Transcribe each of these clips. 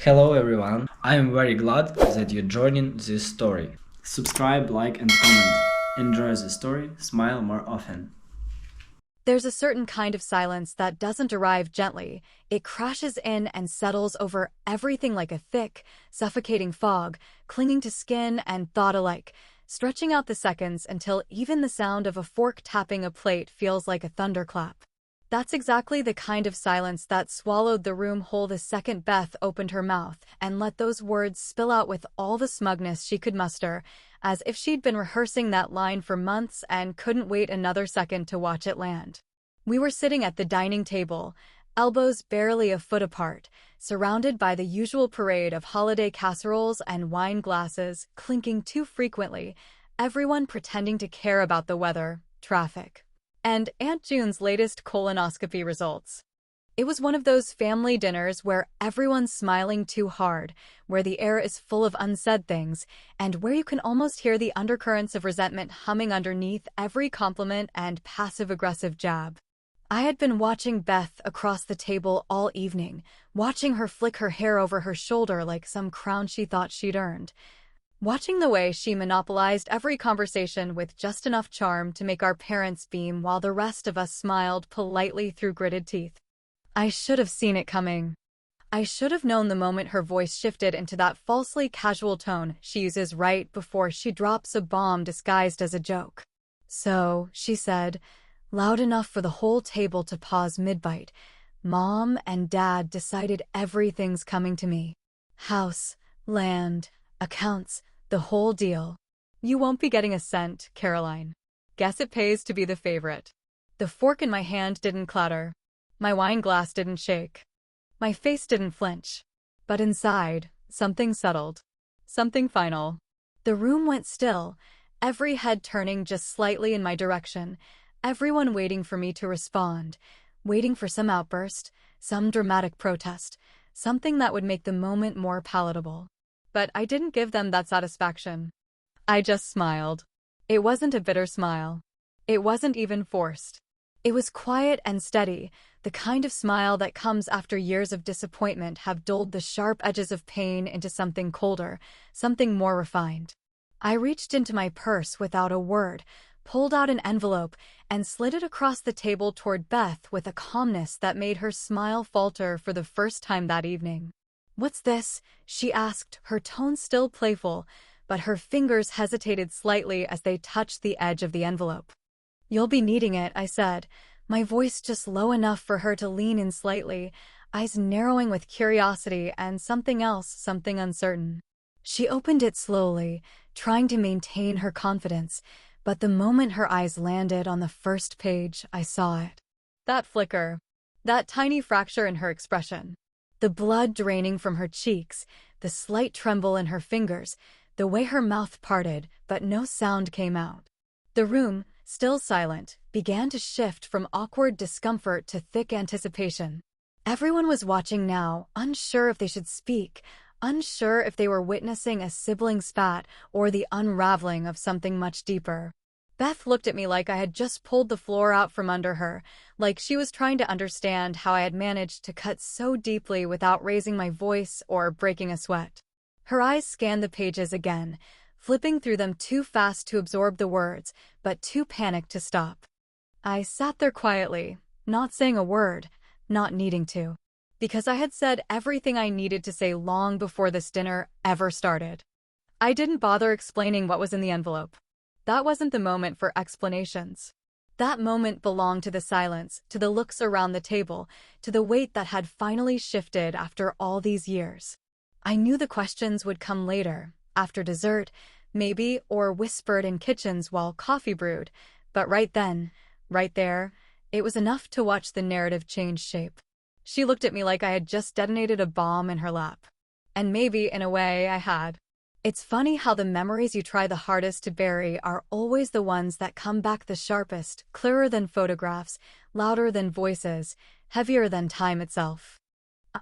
Hello everyone, I am very glad that you're joining this story. Subscribe, like and comment. Enjoy the story, smile more often. There's a certain kind of silence that doesn't arrive gently. It crashes in and settles over everything like a thick, suffocating fog, clinging to skin and thought alike, stretching out the seconds until even the sound of a fork tapping a plate feels like a thunderclap. That's exactly the kind of silence that swallowed the room whole the second Beth opened her mouth and let those words spill out with all the smugness she could muster, as if she'd been rehearsing that line for months and couldn't wait another second to watch it land. We were sitting at the dining table, elbows barely a foot apart, surrounded by the usual parade of holiday casseroles and wine glasses clinking too frequently, everyone pretending to care about the weather, traffic, and Aunt June's latest colonoscopy results. It was one of those family dinners where everyone's smiling too hard, where the air is full of unsaid things, and where you can almost hear the undercurrents of resentment humming underneath every compliment and passive-aggressive jab. I had been watching Beth across the table all evening, watching her flick her hair over her shoulder like some crown she thought she'd earned. Watching the way she monopolized every conversation with just enough charm to make our parents beam while the rest of us smiled politely through gritted teeth. I should have seen it coming. I should have known the moment her voice shifted into that falsely casual tone she uses right before she drops a bomb disguised as a joke. So, she said, loud enough for the whole table to pause mid-bite, Mom and Dad decided everything's coming to me. House, land, accounts, the whole deal. You won't be getting a cent, Caroline. Guess it pays to be the favorite. The fork in my hand didn't clatter. My wine glass didn't shake. My face didn't flinch. But inside, something settled. Something final. The room went still, every head turning just slightly in my direction, everyone waiting for me to respond, waiting for some outburst, some dramatic protest, something that would make the moment more palatable. But I didn't give them that satisfaction. I just smiled. It wasn't a bitter smile. It wasn't even forced. It was quiet and steady, the kind of smile that comes after years of disappointment have dulled the sharp edges of pain into something colder, something more refined. I reached into my purse without a word, pulled out an envelope, and slid it across the table toward Beth with a calmness that made her smile falter for the first time that evening. "What's this?" she asked, her tone still playful, but her fingers hesitated slightly as they touched the edge of the envelope. "You'll be needing it," I said, my voice just low enough for her to lean in slightly, eyes narrowing with curiosity and something else, something uncertain. She opened it slowly, trying to maintain her confidence, but the moment her eyes landed on the first page, I saw it. That flicker, that tiny fracture in her expression. The blood draining from her cheeks, the slight tremble in her fingers, the way her mouth parted, but no sound came out. The room, still silent, began to shift from awkward discomfort to thick anticipation. Everyone was watching now, unsure if they should speak, unsure if they were witnessing a sibling spat or the unraveling of something much deeper. Beth looked at me like I had just pulled the floor out from under her, like she was trying to understand how I had managed to cut so deeply without raising my voice or breaking a sweat. Her eyes scanned the pages again, flipping through them too fast to absorb the words, but too panicked to stop. I sat there quietly, not saying a word, not needing to, because I had said everything I needed to say long before this dinner ever started. I didn't bother explaining what was in the envelope. That wasn't the moment for explanations. That moment belonged to the silence, to the looks around the table, to the weight that had finally shifted after all these years. I knew the questions would come later, after dessert, maybe, or whispered in kitchens while coffee brewed, but right then, right there, it was enough to watch the narrative change shape. She looked at me like I had just detonated a bomb in her lap. And maybe, in a way, I had. It's funny how the memories you try the hardest to bury are always the ones that come back the sharpest, clearer than photographs, louder than voices, heavier than time itself.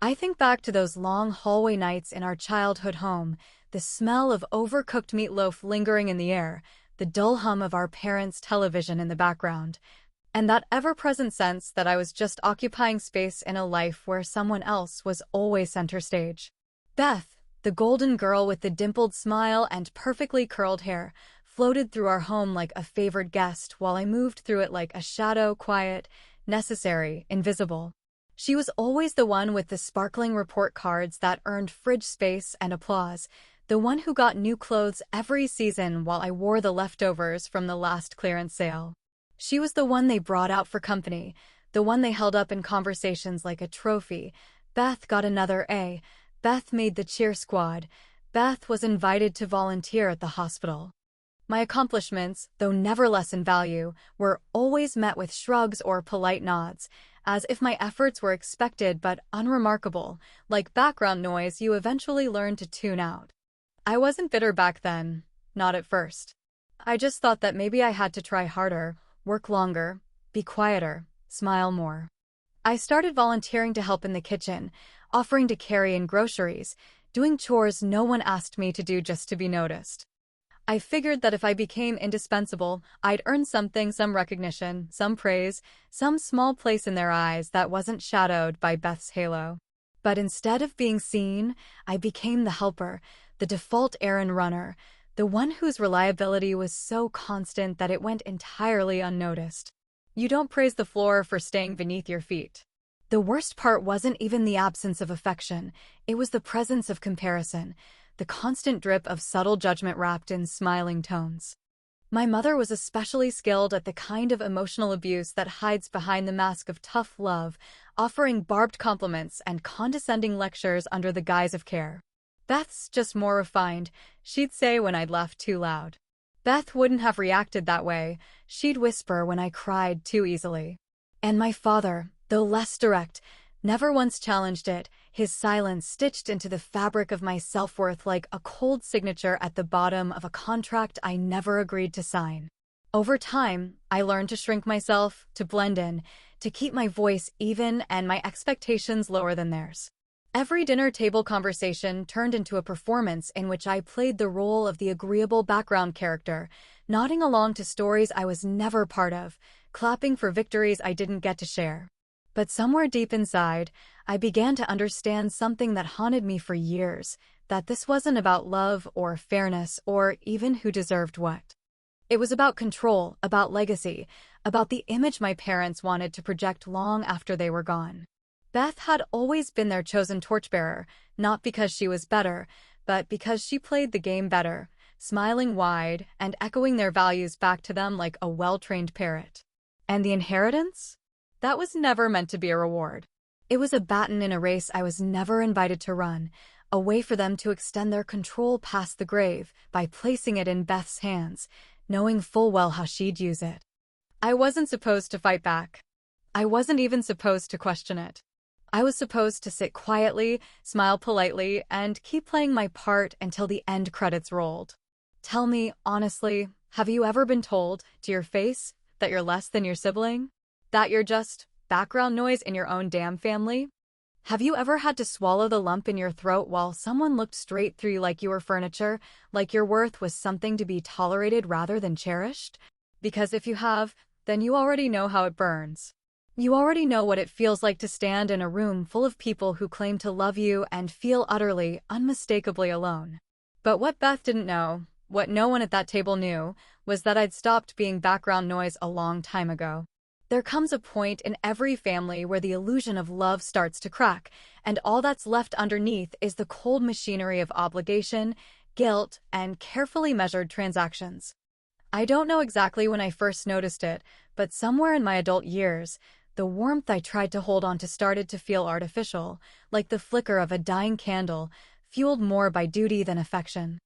I think back to those long hallway nights in our childhood home, the smell of overcooked meatloaf lingering in the air, the dull hum of our parents' television in the background, and that ever-present sense that I was just occupying space in a life where someone else was always center stage. Beth, the golden girl with the dimpled smile and perfectly curled hair, floated through our home like a favored guest while I moved through it like a shadow, quiet, necessary, invisible. She was always the one with the sparkling report cards that earned fridge space and applause, the one who got new clothes every season while I wore the leftovers from the last clearance sale. She was the one they brought out for company, the one they held up in conversations like a trophy. Beth got another A. Beth made the cheer squad. Beth was invited to volunteer at the hospital. My accomplishments, though never less in value, were always met with shrugs or polite nods, as if my efforts were expected but unremarkable, like background noise you eventually learn to tune out. I wasn't bitter back then, not at first. I just thought that maybe I had to try harder, work longer, be quieter, smile more. I started volunteering to help in the kitchen, offering to carry in groceries, doing chores no one asked me to do just to be noticed. I figured that if I became indispensable, I'd earn something, some recognition, some praise, some small place in their eyes that wasn't shadowed by Beth's halo. But instead of being seen, I became the helper, the default errand runner, the one whose reliability was so constant that it went entirely unnoticed. You don't praise the floor for staying beneath your feet. The worst part wasn't even the absence of affection, it was the presence of comparison, the constant drip of subtle judgment wrapped in smiling tones. My mother was especially skilled at the kind of emotional abuse that hides behind the mask of tough love, offering barbed compliments and condescending lectures under the guise of care. Beth's just more refined, she'd say when I'd laughed too loud. Beth wouldn't have reacted that way, she'd whisper when I cried too easily. And my father, though less direct, never once challenged it, his silence stitched into the fabric of my self-worth like a cold signature at the bottom of a contract I never agreed to sign. Over time, I learned to shrink myself, to blend in, to keep my voice even and my expectations lower than theirs. Every dinner table conversation turned into a performance in which I played the role of the agreeable background character, nodding along to stories I was never part of, clapping for victories I didn't get to share. But somewhere deep inside, I began to understand something that haunted me for years, that this wasn't about love or fairness or even who deserved what. It was about control, about legacy, about the image my parents wanted to project long after they were gone. Beth had always been their chosen torchbearer, not because she was better, but because she played the game better, smiling wide and echoing their values back to them like a well-trained parrot. And the inheritance? That was never meant to be a reward. It was a baton in a race I was never invited to run, a way for them to extend their control past the grave by placing it in Beth's hands, knowing full well how she'd use it. I wasn't supposed to fight back. I wasn't even supposed to question it. I was supposed to sit quietly, smile politely, and keep playing my part until the end credits rolled. Tell me, honestly, have you ever been told, to your face, that you're less than your sibling? That you're just background noise in your own damn family? Have you ever had to swallow the lump in your throat while someone looked straight through you like you were furniture, like your worth was something to be tolerated rather than cherished? Because if you have, then you already know how it burns. You already know what it feels like to stand in a room full of people who claim to love you and feel utterly, unmistakably alone. But what Beth didn't know, what no one at that table knew, was that I'd stopped being background noise a long time ago. There comes a point in every family where the illusion of love starts to crack, and all that's left underneath is the cold machinery of obligation, guilt, and carefully measured transactions. I don't know exactly when I first noticed it, but somewhere in my adult years, the warmth I tried to hold on to started to feel artificial, like the flicker of a dying candle, fueled more by duty than affection.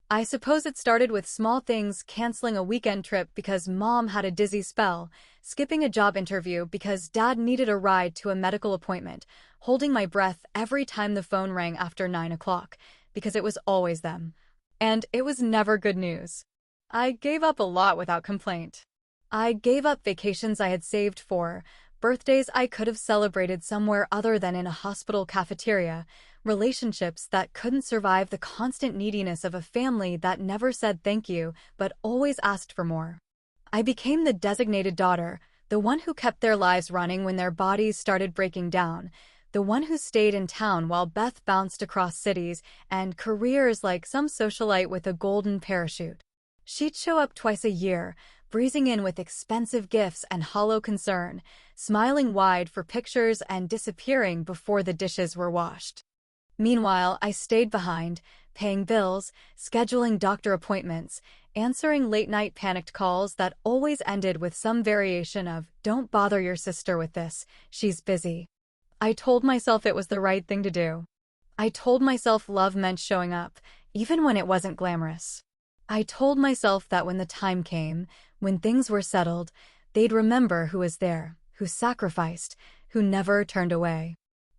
I suppose it started with small things, canceling a weekend trip because mom had a dizzy spell, skipping a job interview because dad needed a ride to a medical appointment, holding my breath every time the phone rang after 9 o'clock, because it was always them. And it was never good news. I gave up a lot without complaint. I gave up vacations I had saved for, birthdays I could have celebrated somewhere other than in a hospital cafeteria, relationships that couldn't survive the constant neediness of a family that never said thank you but always asked for more. I became the designated daughter, the one who kept their lives running when their bodies started breaking down, the the one who stayed in town while Beth bounced across cities and careers like some socialite with a golden parachute. She'd show up twice a year, breezing in with expensive gifts and hollow concern, smiling wide for pictures and disappearing before the dishes were washed. Meanwhile, I stayed behind, paying bills, scheduling doctor appointments, answering late-night panicked calls that always ended with some variation of, "Don't bother your sister with this, she's busy." I told myself it was the right thing to do. I told myself love meant showing up, even when it wasn't glamorous. I told myself that when the time came, when things were settled, they'd remember who was there, who sacrificed, who never turned away.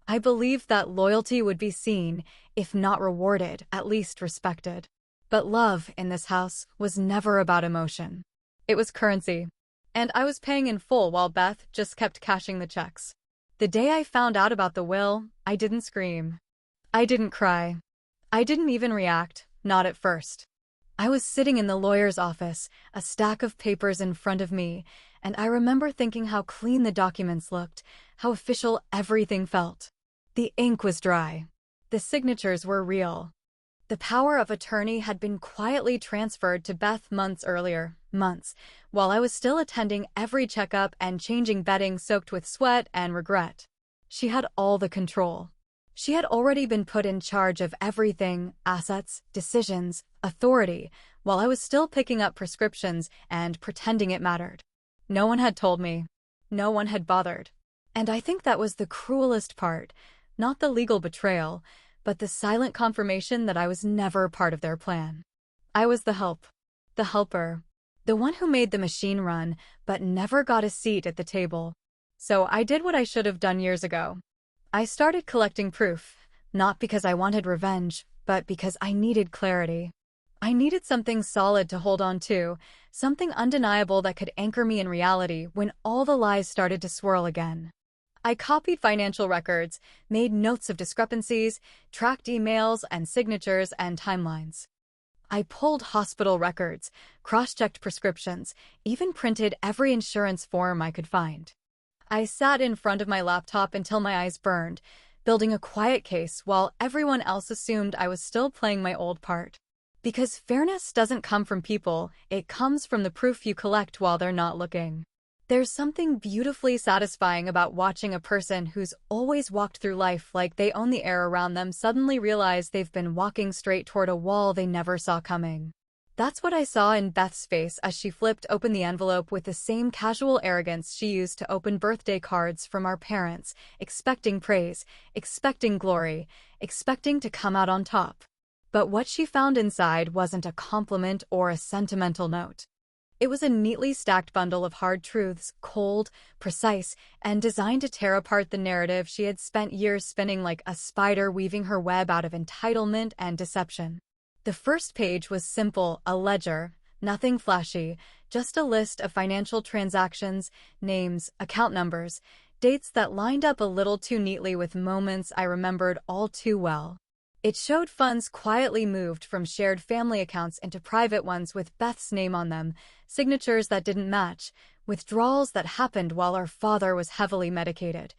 I believed that loyalty would be seen, if not rewarded, at least respected. But love, in this house, was never about emotion. It was currency. And I was paying in full while Beth just kept cashing the checks. The day I found out about the will, I didn't scream. I didn't cry. I didn't even react, not at first. I was sitting in the lawyer's office, a stack of papers in front of me, and I remember thinking how clean the documents looked, how official everything felt. The ink was dry. The signatures were real. The power of attorney had been quietly transferred to Beth months earlier, while I was still attending every checkup and changing bedding soaked with sweat and regret. She had all the control. She had already been put in charge of everything, assets, decisions, authority, while I was still picking up prescriptions and pretending it mattered. No one had told me. No one had bothered. And I think that was the cruelest part, not the legal betrayal, but the silent confirmation that I was never part of their plan. I was the help. The helper. The one who made the machine run, but never got a seat at the table. So I did what I should have done years ago. I started collecting proof, not because I wanted revenge, but because I needed clarity. I needed something solid to hold on to, something undeniable that could anchor me in reality when all the lies started to swirl again. I copied financial records, made notes of discrepancies, tracked emails and signatures and timelines. I pulled hospital records, cross-checked prescriptions, even printed every insurance form I could find. I sat in front of my laptop until my eyes burned, building a quiet case while everyone else assumed I was still playing my old part. Because fairness doesn't come from people, it comes from the proof you collect while they're not looking. There's something beautifully satisfying about watching a person who's always walked through life like they own the air around them suddenly realize they've been walking straight toward a wall they never saw coming. That's what I saw in Beth's face as she flipped open the envelope with the same casual arrogance she used to open birthday cards from our parents, expecting praise, expecting glory, expecting to come out on top. But what she found inside wasn't a compliment or a sentimental note. It was a neatly stacked bundle of hard truths, cold, precise, and designed to tear apart the narrative she had spent years spinning like a spider weaving her web out of entitlement and deception. The first page was simple, a ledger, nothing flashy, just a list of financial transactions, names, account numbers, dates that lined up a little too neatly with moments I remembered all too well. It showed funds quietly moved from shared family accounts into private ones with Beth's name on them, signatures that didn't match, withdrawals that happened while our father was heavily medicated,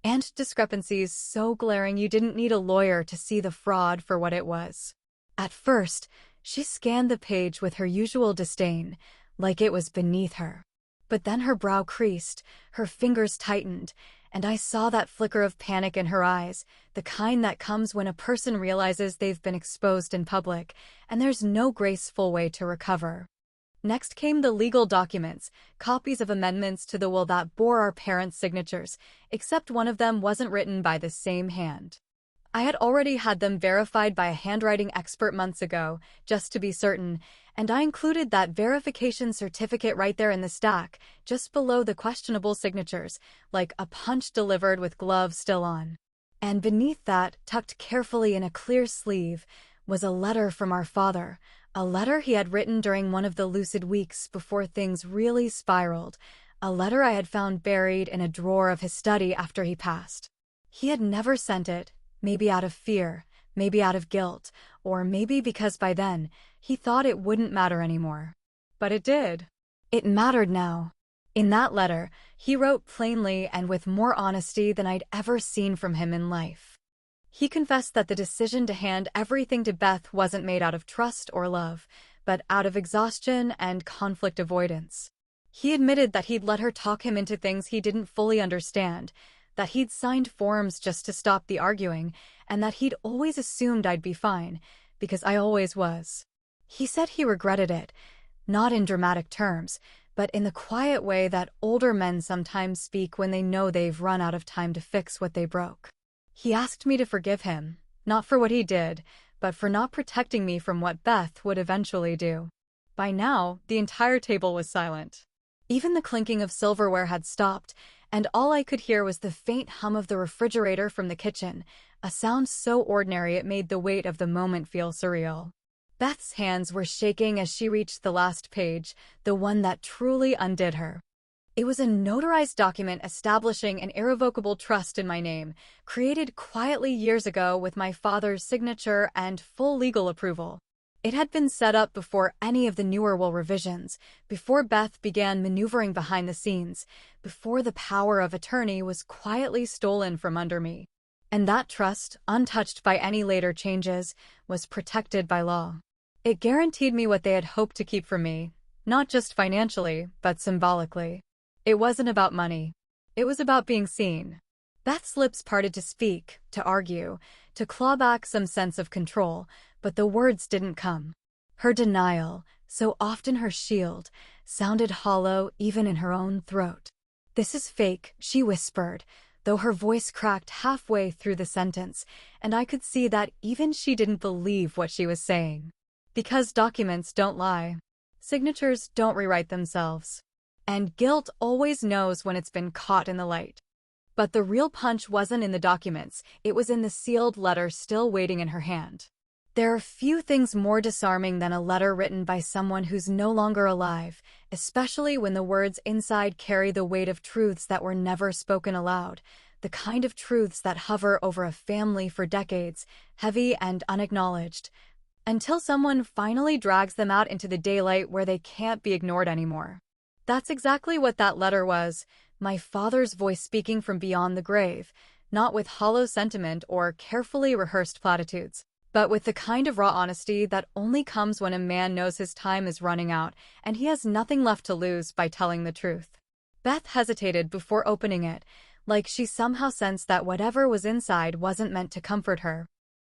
and discrepancies so glaring you didn't need a lawyer to see the fraud for what it was. At first, she scanned the page with her usual disdain, like it was beneath her. But then her brow creased, her fingers tightened, and I saw that flicker of panic in her eyes, the kind that comes when a person realizes they've been exposed in public, and there's no graceful way to recover. Next came the legal documents, copies of amendments to the will that bore our parents' signatures, except one of them wasn't written by the same hand. I had already had them verified by a handwriting expert months ago, just to be certain, and I included that verification certificate right there in the stack, just below the questionable signatures, like a punch delivered with gloves still on. And beneath that, tucked carefully in a clear sleeve, was a letter from our father, a letter he had written during one of the lucid weeks before things really spiraled, a letter I had found buried in a drawer of his study after he passed. He had never sent it. Maybe out of fear, maybe out of guilt, or maybe because by then, he thought it wouldn't matter anymore. But it did. It mattered now. In that letter, he wrote plainly and with more honesty than I'd ever seen from him in life. He confessed that the decision to hand everything to Beth wasn't made out of trust or love, but out of exhaustion and conflict avoidance. He admitted that he'd let her talk him into things he didn't fully understand, that he'd signed forms just to stop the arguing, and that he'd always assumed I'd be fine, because I always was. He said he regretted it, not in dramatic terms, but in the quiet way that older men sometimes speak when they know they've run out of time to fix what they broke. He asked me to forgive him, not for what he did, but for not protecting me from what Beth would eventually do. By now, the entire table was silent. Even the clinking of silverware had stopped, and all I could hear was the faint hum of the refrigerator from the kitchen, a sound so ordinary it made the weight of the moment feel surreal. Beth's hands were shaking as she reached the last page, the one that truly undid her. It was a notarized document establishing an irrevocable trust in my name, created quietly years ago with my father's signature and full legal approval. It had been set up before any of the newer will revisions, before Beth began maneuvering behind the scenes, before the power of attorney was quietly stolen from under me. And that trust, untouched by any later changes, was protected by law. It guaranteed me what they had hoped to keep from me, not just financially, but symbolically. It wasn't about money. It was about being seen. Beth's lips parted to speak, to argue, to claw back some sense of control, but the words didn't come. Her denial, so often her shield, sounded hollow even in her own throat. "This is fake," she whispered, though her voice cracked halfway through the sentence, and I could see that even she didn't believe what she was saying. Because documents don't lie. Signatures don't rewrite themselves. And guilt always knows when it's been caught in the light. But the real punch wasn't in the documents, it was in the sealed letter still waiting in her hand. There are few things more disarming than a letter written by someone who's no longer alive, especially when the words inside carry the weight of truths that were never spoken aloud, the kind of truths that hover over a family for decades, heavy and unacknowledged, until someone finally drags them out into the daylight where they can't be ignored anymore. That's exactly what that letter was, my father's voice speaking from beyond the grave, not with hollow sentiment or carefully rehearsed platitudes, but with the kind of raw honesty that only comes when a man knows his time is running out and he has nothing left to lose by telling the truth. Beth hesitated before opening it, like she somehow sensed that whatever was inside wasn't meant to comfort her.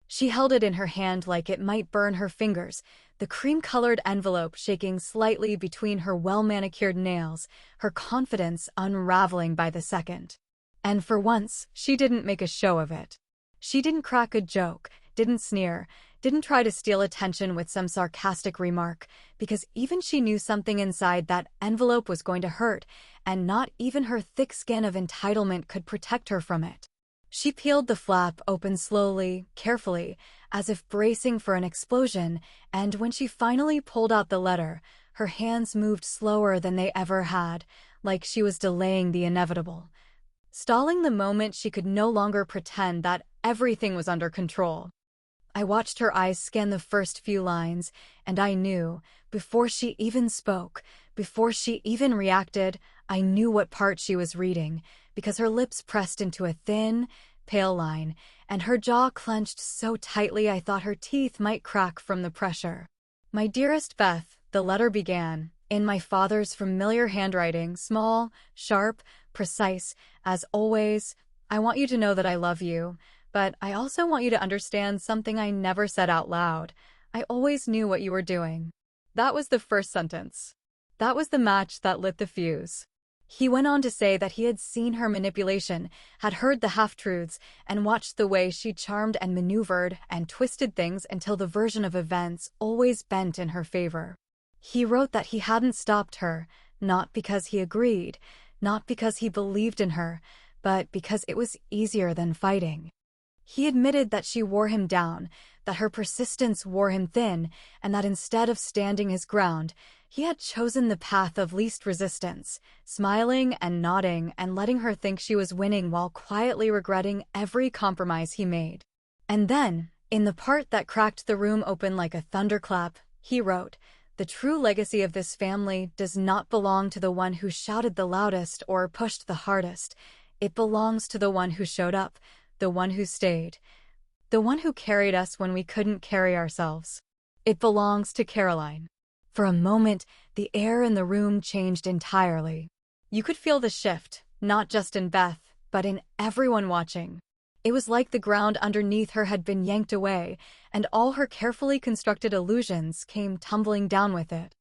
She held it in her hand like it might burn her fingers, the cream-colored envelope shaking slightly between her well-manicured nails, her confidence unraveling by the second. And for once, she didn't make a show of it. She didn't crack a joke, didn't sneer, didn't try to steal attention with some sarcastic remark, because even she knew something inside that envelope was going to hurt, and not even her thick skin of entitlement could protect her from it. She peeled the flap open slowly, carefully, as if bracing for an explosion, and when she finally pulled out the letter, her hands moved slower than they ever had, like she was delaying the inevitable. Stalling the moment she could no longer pretend that everything was under control. I watched her eyes scan the first few lines, and I knew, before she even spoke, before she even reacted, I knew what part she was reading, because her lips pressed into a thin, pale line, and her jaw clenched so tightly I thought her teeth might crack from the pressure. "My dearest Beth," the letter began, in my father's familiar handwriting, small, sharp, precise, as always. "I want you to know that I love you, but I also want you to understand something I never said out loud. I always knew what you were doing." That was the first sentence. That was the match that lit the fuse. He went on to say that he had seen her manipulation, had heard the half-truths, and watched the way she charmed and maneuvered and twisted things until the version of events always bent in her favor. He wrote that he hadn't stopped her, not because he agreed, not because he believed in her, but because it was easier than fighting. He admitted that she wore him down, that her persistence wore him thin, and that instead of standing his ground, he had chosen the path of least resistance, smiling and nodding and letting her think she was winning while quietly regretting every compromise he made. And then, in the part that cracked the room open like a thunderclap, he wrote, The true legacy of this family does not belong to the one who shouted the loudest or pushed the hardest. It belongs to the one who showed up, the one who stayed, the one who carried us when we couldn't carry ourselves. It belongs to Caroline. For a moment, the air in the room changed entirely. You could feel the shift, not just in Beth, but in everyone watching. It was like the ground underneath her had been yanked away, and all her carefully constructed illusions came tumbling down with it.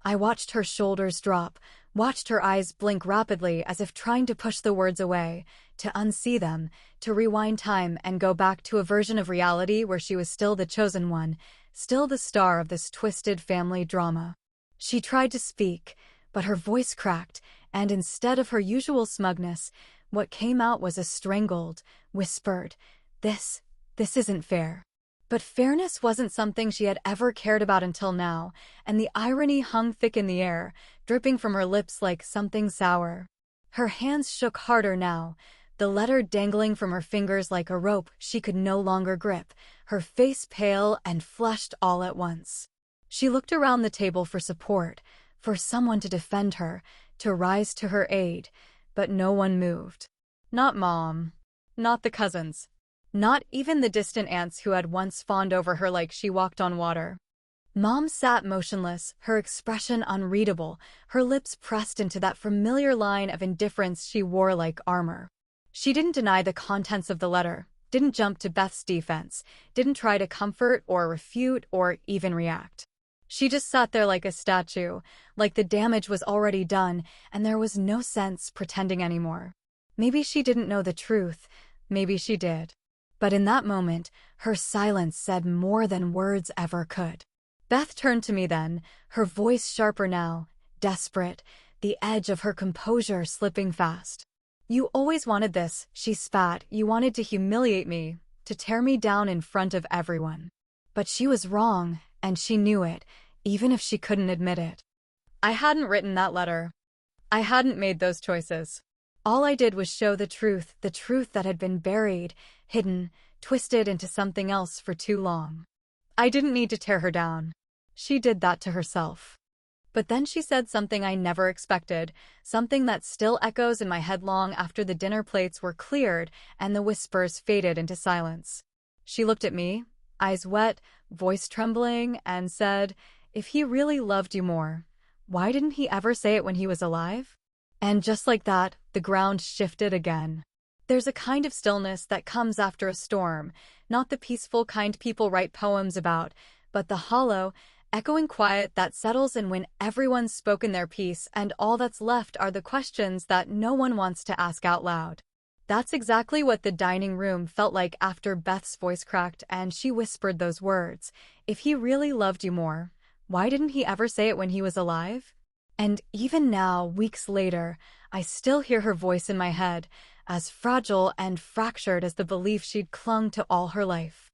I watched her shoulders drop, watched her eyes blink rapidly as if trying to push the words away, to unsee them, to rewind time and go back to a version of reality where she was still the chosen one, still the star of this twisted family drama. She tried to speak, but her voice cracked, and instead of her usual smugness, what came out was a strangled, whispered, This isn't fair." But fairness wasn't something she had ever cared about until now, and the irony hung thick in the air, dripping from her lips like something sour. Her hands shook harder now, the letter dangling from her fingers like a rope she could no longer grip, her face pale and flushed all at once. She looked around the table for support, for someone to defend her, to rise to her aid, but no one moved. Not Mom. Not the cousins. Not even the distant aunts who had once fawned over her like she walked on water. Mom sat motionless, her expression unreadable, her lips pressed into that familiar line of indifference she wore like armor. She didn't deny the contents of the letter, didn't jump to Beth's defense, didn't try to comfort or refute or even react. She just sat there like a statue, like the damage was already done and there was no sense pretending anymore. Maybe she didn't know the truth, maybe she did. But in that moment, her silence said more than words ever could. Beth turned to me then, her voice sharper now, desperate, the edge of her composure slipping fast. "You always wanted this," she spat. "You wanted to humiliate me, to tear me down in front of everyone." But she was wrong, and she knew it, even if she couldn't admit it. I hadn't written that letter. I hadn't made those choices. All I did was show the truth that had been buried, hidden, twisted into something else for too long. I didn't need to tear her down. She did that to herself. But then she said something I never expected, something that still echoes in my head long after the dinner plates were cleared and the whispers faded into silence. She looked at me, eyes wet, voice trembling, and said, "If he really loved you more, why didn't he ever say it when he was alive?" And just like that, the ground shifted again. There's a kind of stillness that comes after a storm, not the peaceful kind people write poems about, but the hollow, echoing quiet that settles in when everyone's spoken their piece and all that's left are the questions that no one wants to ask out loud. That's exactly what the dining room felt like after Beth's voice cracked and she whispered those words. "If he really loved you more, why didn't he ever say it when he was alive?" And even now, weeks later, I still hear her voice in my head, as fragile and fractured as the belief she'd clung to all her life.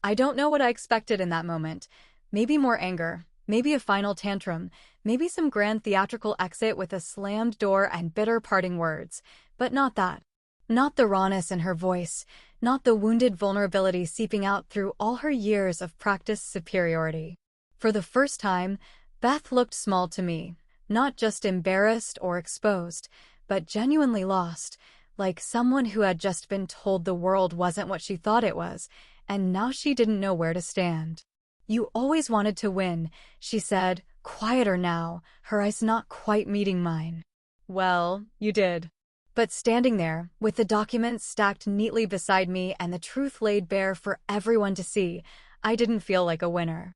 I don't know what I expected in that moment. Maybe more anger, maybe a final tantrum, maybe some grand theatrical exit with a slammed door and bitter parting words. But not that. Not the rawness in her voice, not the wounded vulnerability seeping out through all her years of practiced superiority. For the first time, Beth looked small to me. Not just embarrassed or exposed, but genuinely lost, like someone who had just been told the world wasn't what she thought it was, and now she didn't know where to stand. "You always wanted to win," she said, quieter now, her eyes not quite meeting mine. "Well, you did." But standing there, with the documents stacked neatly beside me and the truth laid bare for everyone to see, I didn't feel like a winner.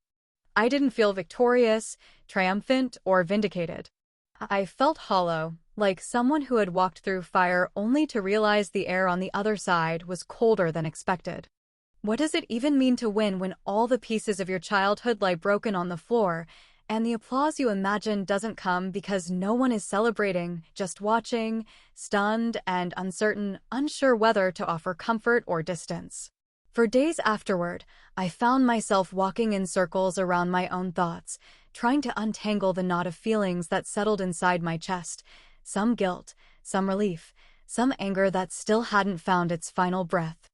I didn't feel victorious, triumphant, or vindicated. I felt hollow, like someone who had walked through fire only to realize the air on the other side was colder than expected. What does it even mean to win when all the pieces of your childhood lie broken on the floor, and the applause you imagine doesn't come because no one is celebrating, just watching, stunned and uncertain, unsure whether to offer comfort or distance? For days afterward, I found myself walking in circles around my own thoughts, trying to untangle the knot of feelings that settled inside my chest, some guilt, some relief, some anger that still hadn't found its final breath.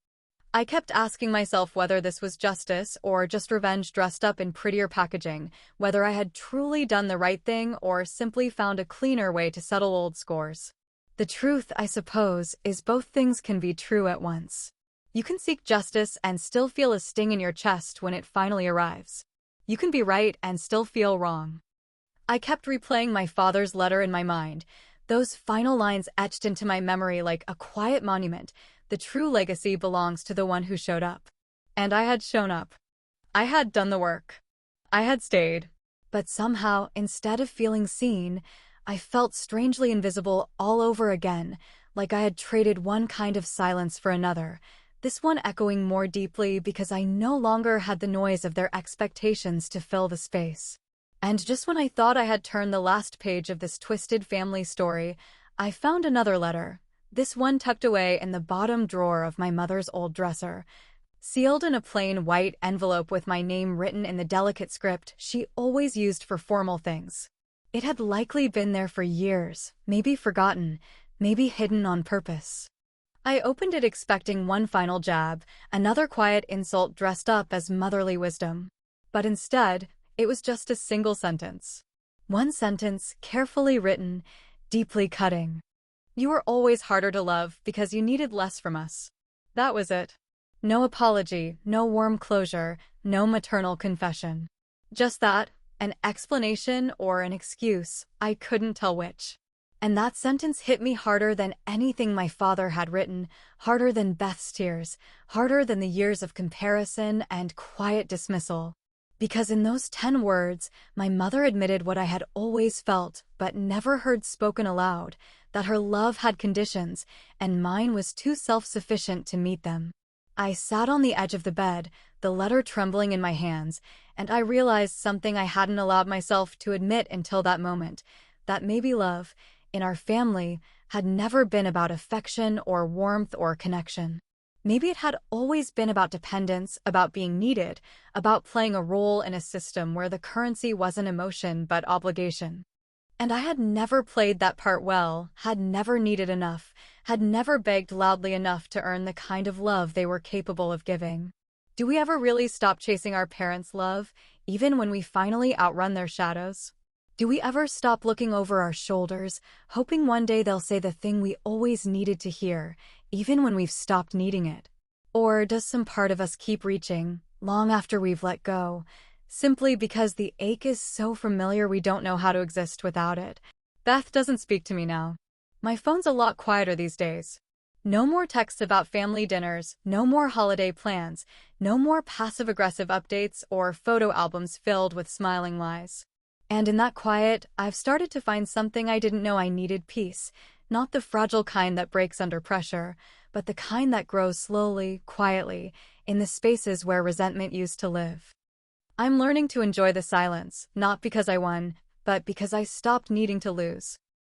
I kept asking myself whether this was justice or just revenge dressed up in prettier packaging, whether I had truly done the right thing or simply found a cleaner way to settle old scores. The truth, I suppose, is both things can be true at once. You can seek justice and still feel a sting in your chest when it finally arrives. You can be right and still feel wrong. I kept replaying my father's letter in my mind, those final lines etched into my memory like a quiet monument. The true legacy belongs to the one who showed up. And I had shown up. I had done the work. I had stayed. But somehow, instead of feeling seen, I felt strangely invisible all over again, like I had traded one kind of silence for another, this one echoing more deeply because I no longer had the noise of their expectations to fill the space. And just when I thought I had turned the last page of this twisted family story, I found another letter, this one tucked away in the bottom drawer of my mother's old dresser, sealed in a plain white envelope with my name written in the delicate script she always used for formal things. It had likely been there for years, maybe forgotten, maybe hidden on purpose. I opened it expecting one final jab, another quiet insult dressed up as motherly wisdom. But instead, it was just a single sentence. One sentence, carefully written, deeply cutting. You were always harder to love because you needed less from us. That was it. No apology, no warm closure, no maternal confession. Just that, an explanation or an excuse, I couldn't tell which. And that sentence hit me harder than anything my father had written, harder than Beth's tears, harder than the years of comparison and quiet dismissal. Because in those 10 words, my mother admitted what I had always felt but never heard spoken aloud, that her love had conditions, and mine was too self-sufficient to meet them. I sat on the edge of the bed, the letter trembling in my hands, and I realized something I hadn't allowed myself to admit until that moment, that maybe love, in our family, had never been about affection or warmth or connection. Maybe it had always been about dependence, about being needed, about playing a role in a system where the currency wasn't emotion but obligation. And I had never played that part well, had never needed enough, had never begged loudly enough to earn the kind of love they were capable of giving. Do we ever really stop chasing our parents' love, even when we finally outrun their shadows? Do we ever stop looking over our shoulders, hoping one day they'll say the thing we always needed to hear, even when we've stopped needing it? Or does some part of us keep reaching, long after we've let go, simply because the ache is so familiar we don't know how to exist without it? Beth doesn't speak to me now. My phone's a lot quieter these days. No more texts about family dinners, no more holiday plans, no more passive-aggressive updates or photo albums filled with smiling lies. And in that quiet, I've started to find something I didn't know I needed: peace, not the fragile kind that breaks under pressure, but the kind that grows slowly, quietly, in the spaces where resentment used to live. I'm learning to enjoy the silence, not because I won, but because I stopped needing to lose.